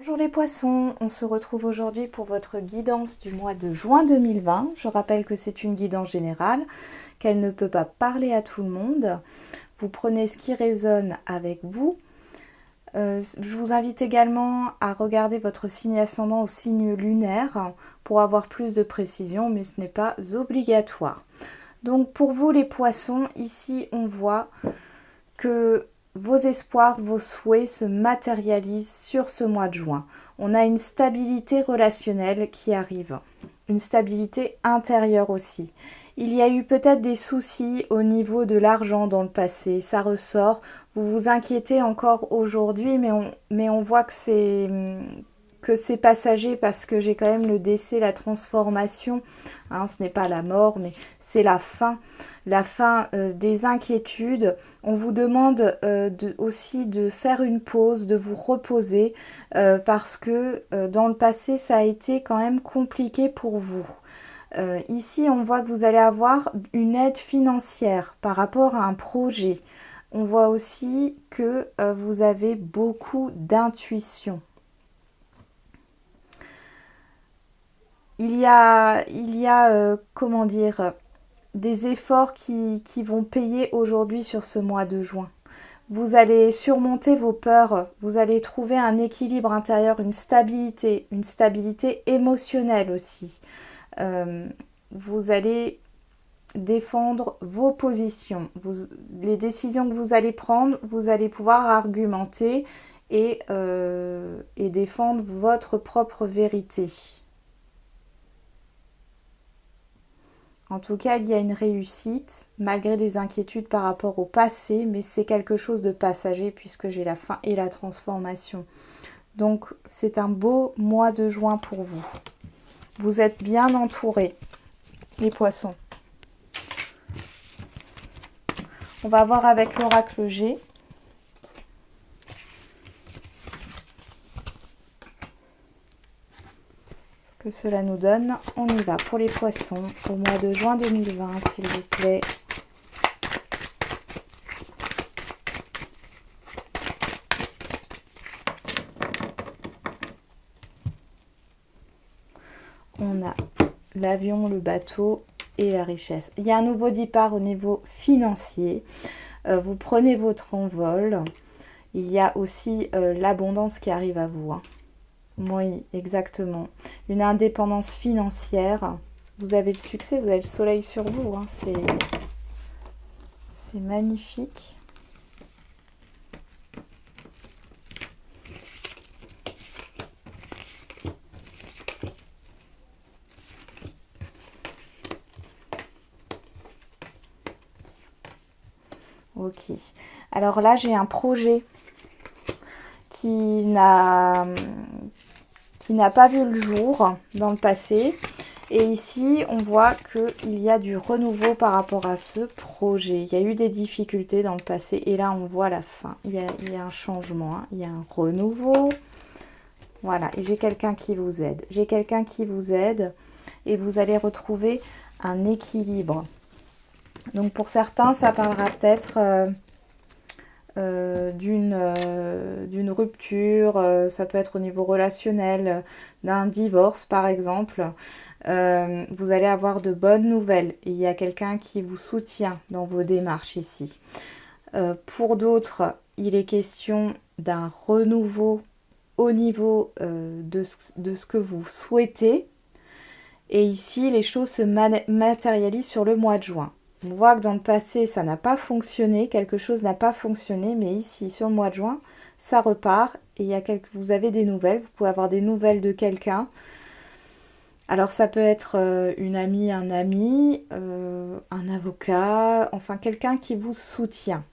Bonjour les poissons, on se retrouve aujourd'hui pour votre guidance du mois de juin 2020. Je rappelle que c'est une guidance générale, qu'elle ne peut pas parler à tout le monde. Vous prenez ce qui résonne avec vous. Je vous invite également à regarder votre signe ascendant au signe lunaire pour avoir plus de précision, mais ce n'est pas obligatoire. Donc pour vous les poissons, ici on voit que vos espoirs, vos souhaits se matérialisent sur ce mois de juin. On a une stabilité relationnelle qui arrive, une stabilité intérieure aussi. Il y a eu peut-être des soucis au niveau de l'argent dans le passé, ça ressort. Vous vous inquiétez encore aujourd'hui, mais on voit que c'est passager parce que j'ai quand même le décès, la transformation. Hein, ce n'est pas la mort, mais c'est la fin des inquiétudes. On vous demande aussi de faire une pause, de vous reposer parce que dans le passé, ça a été quand même compliqué pour vous. Ici, on voit que vous allez avoir une aide financière par rapport à un projet. On voit aussi que vous avez beaucoup d'intuition. Il y a comment dire, des efforts qui vont payer aujourd'hui sur ce mois de juin. Vous allez surmonter vos peurs, vous allez trouver un équilibre intérieur, une stabilité émotionnelle aussi. Vous allez défendre vos positions. Les décisions que vous allez prendre, vous allez pouvoir argumenter et défendre votre propre vérité. En tout cas, il y a une réussite, malgré des inquiétudes par rapport au passé, mais c'est quelque chose de passager puisque j'ai la fin et la transformation. Donc, c'est un beau mois de juin pour vous. Vous êtes bien entourés, les poissons. On va voir avec l'oracle G. Que cela nous donne. On y va pour les poissons au mois de juin 2020, s'il vous plaît. On a l'avion, le bateau et la richesse. Il y a un nouveau départ au niveau financier. Vous prenez votre envol. Il y a aussi l'abondance qui arrive à vous. Hein. Oui, exactement. Une indépendance financière. Vous avez le succès, vous avez le soleil sur vous. Hein. C'est magnifique. Ok. Alors là, j'ai un projet qui n'a pas vu le jour dans le passé. Et ici, on voit qu'il y a du renouveau par rapport à ce projet. Il y a eu des difficultés dans le passé et là, on voit la fin. Il y a un changement, hein. Il y a un renouveau. Voilà, et j'ai quelqu'un qui vous aide. J'ai quelqu'un qui vous aide et vous allez retrouver un équilibre. Donc pour certains, ça parlera peut-être d'une rupture, ça peut être au niveau relationnel, d'un divorce par exemple. Vous allez avoir de bonnes nouvelles. Il y a quelqu'un qui vous soutient dans vos démarches ici. Pour d'autres, il est question d'un renouveau au niveau de ce que vous souhaitez. Et ici, les choses se matérialisent sur le mois de juin. On voit que dans le passé, ça n'a pas fonctionné, quelque chose n'a pas fonctionné, mais ici, sur le mois de juin, ça repart et vous avez des nouvelles, vous pouvez avoir des nouvelles de quelqu'un. Alors ça peut être une amie, un ami, un avocat, enfin quelqu'un qui vous soutient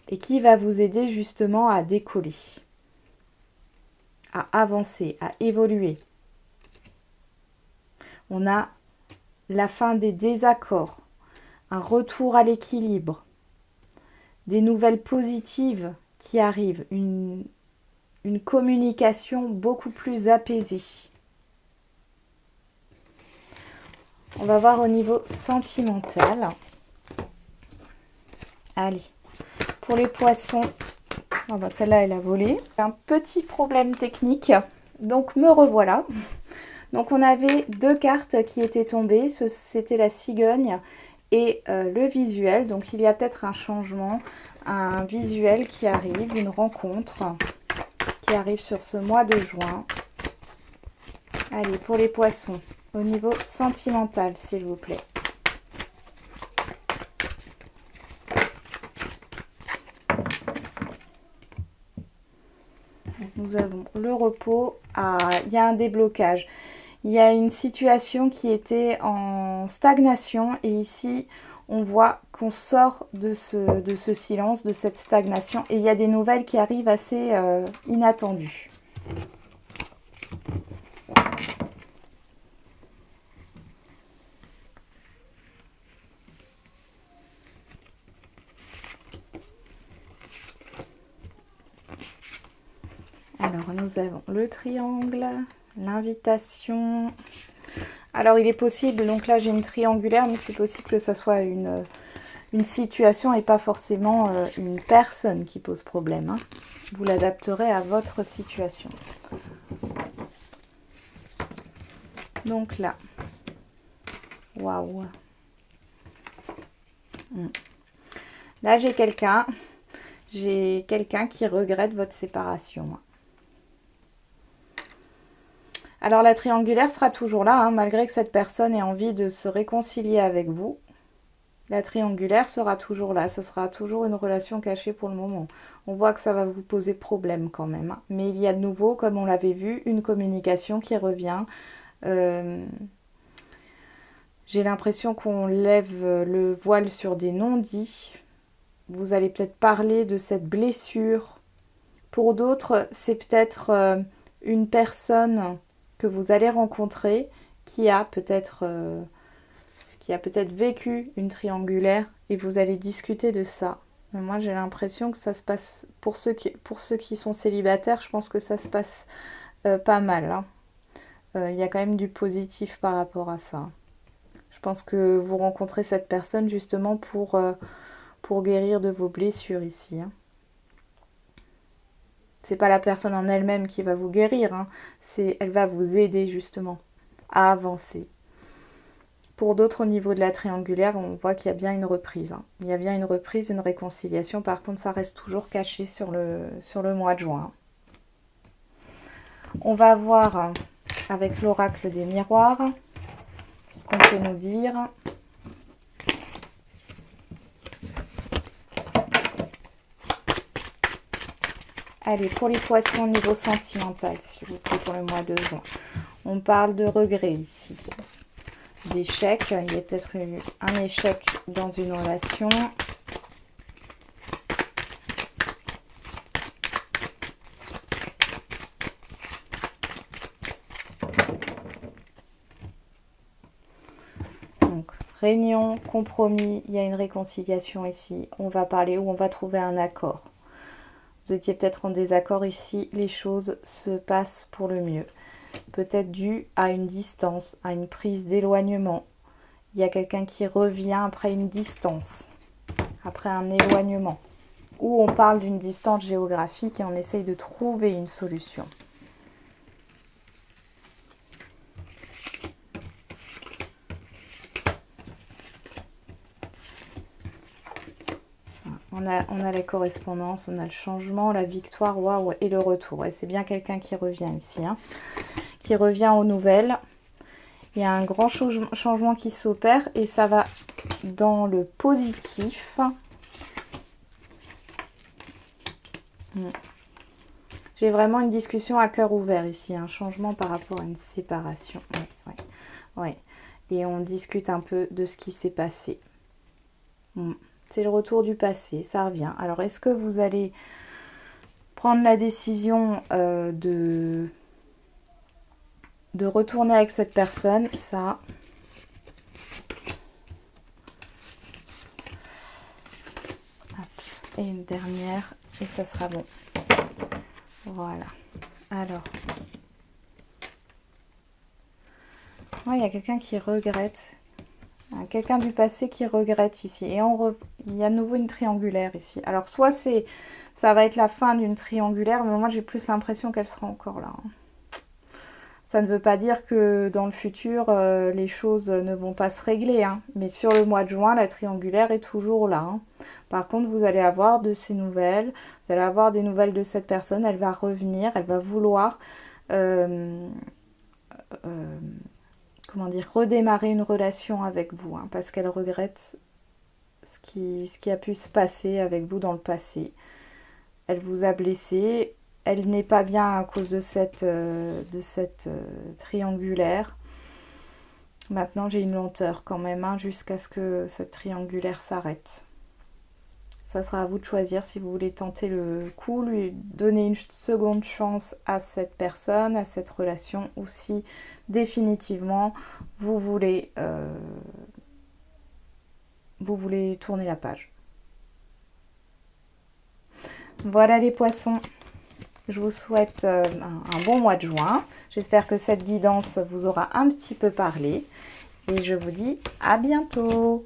et qui va vous aider justement à décoller, à avancer, à évoluer. On a la fin des désaccords. Un retour à l'équilibre, des nouvelles positives qui arrivent, une communication beaucoup plus apaisée. On va voir au niveau sentimental. Allez, pour les poissons, oh bah celle-là elle a volé. Un petit problème technique Donc me revoilà. Donc on avait deux cartes qui étaient tombées, c'était la cigogne et le visuel. Donc il y a peut-être un changement, un visuel qui arrive, une rencontre qui arrive sur ce mois de juin. Allez, pour les poissons, au niveau sentimental, s'il vous plaît. Nous avons le repos. Ah, il y a un déblocage. Il y a une situation qui était en stagnation et ici, on voit qu'on sort de ce silence, de cette stagnation. Et il y a des nouvelles qui arrivent assez inattendues. Alors, nous avons le triangle, l'invitation. Alors, il est possible, donc là, j'ai une triangulaire, mais c'est possible que ça soit une situation et pas forcément une personne qui pose problème. Hein. Vous l'adapterez à votre situation. Donc là, waouh. Là, j'ai quelqu'un qui regrette votre séparation. Alors la triangulaire sera toujours là, hein, malgré que cette personne ait envie de se réconcilier avec vous. La triangulaire sera toujours là, ça sera toujours une relation cachée pour le moment. On voit que ça va vous poser problème quand même. Hein. Mais il y a de nouveau, comme on l'avait vu, une communication qui revient. J'ai l'impression qu'on lève le voile sur des non-dits. Vous allez peut-être parler de cette blessure. Pour d'autres, c'est peut-être une personne que vous allez rencontrer qui a peut-être vécu une triangulaire et vous allez discuter de ça. Mais moi, j'ai l'impression que ça se passe, pour ceux qui sont célibataires, je pense que ça se passe pas mal. Hein. Y a quand même du positif par rapport à ça. Je pense que vous rencontrez cette personne justement pour guérir de vos blessures ici. Hein. C'est pas la personne en elle-même qui va vous guérir, hein. Elle va vous aider justement à avancer. Pour d'autres, au niveau de la triangulaire, on voit qu'il y a bien une reprise. Hein. Il y a bien une reprise, une réconciliation. Par contre, ça reste toujours caché sur le mois de juin. On va voir avec l'oracle des miroirs ce qu'on peut nous dire. Allez, pour les poissons au niveau sentimental, s'il vous plaît, pour le mois de juin. On parle de regret ici. D'échec. Il y a peut-être eu un échec dans une relation. Donc, réunion, compromis, il y a une réconciliation ici. On va parler ou on va trouver un accord. Vous étiez peut-être en désaccord ici, les choses se passent pour le mieux. Peut-être dû à une distance, à une prise d'éloignement. Il y a quelqu'un qui revient après une distance, après un éloignement. Ou on parle d'une distance géographique et on essaye de trouver une solution. On a les correspondances, on a le changement, la victoire, waouh, et le retour. Et c'est bien quelqu'un qui revient ici, hein, qui revient aux nouvelles. Il y a un grand changement qui s'opère et ça va dans le positif. J'ai vraiment une discussion à cœur ouvert ici, un changement par rapport à une séparation. Ouais. Et on discute un peu de ce qui s'est passé. C'est le retour du passé, ça revient. Alors, est-ce que vous allez prendre la décision de retourner avec cette personne? Ça. Hop. Et une dernière, et ça sera bon. Voilà. Alors. Il y a quelqu'un qui regrette. Quelqu'un du passé qui regrette ici. Et il y a à nouveau une triangulaire ici. Alors, soit ça va être la fin d'une triangulaire, mais moi, j'ai plus l'impression qu'elle sera encore là. Ça ne veut pas dire que dans le futur, les choses ne vont pas se régler, hein. Mais sur le mois de juin, la triangulaire est toujours là, hein. Par contre, vous allez avoir de ces nouvelles, vous allez avoir des nouvelles de cette personne, elle va revenir, elle va vouloir comment dire, redémarrer une relation avec vous, hein, parce qu'elle regrette ce qui a pu se passer avec vous dans le passé. Elle vous a blessé, elle n'est pas bien à cause de cette triangulaire. Maintenant, j'ai une lenteur quand même, hein, jusqu'à ce que cette triangulaire s'arrête. Ça sera à vous de choisir si vous voulez tenter le coup, lui donner une seconde chance à cette personne, à cette relation, ou si définitivement vous voulez tourner la page. Voilà les poissons. Je vous souhaite un bon mois de juin. J'espère que cette guidance vous aura un petit peu parlé. Et je vous dis à bientôt.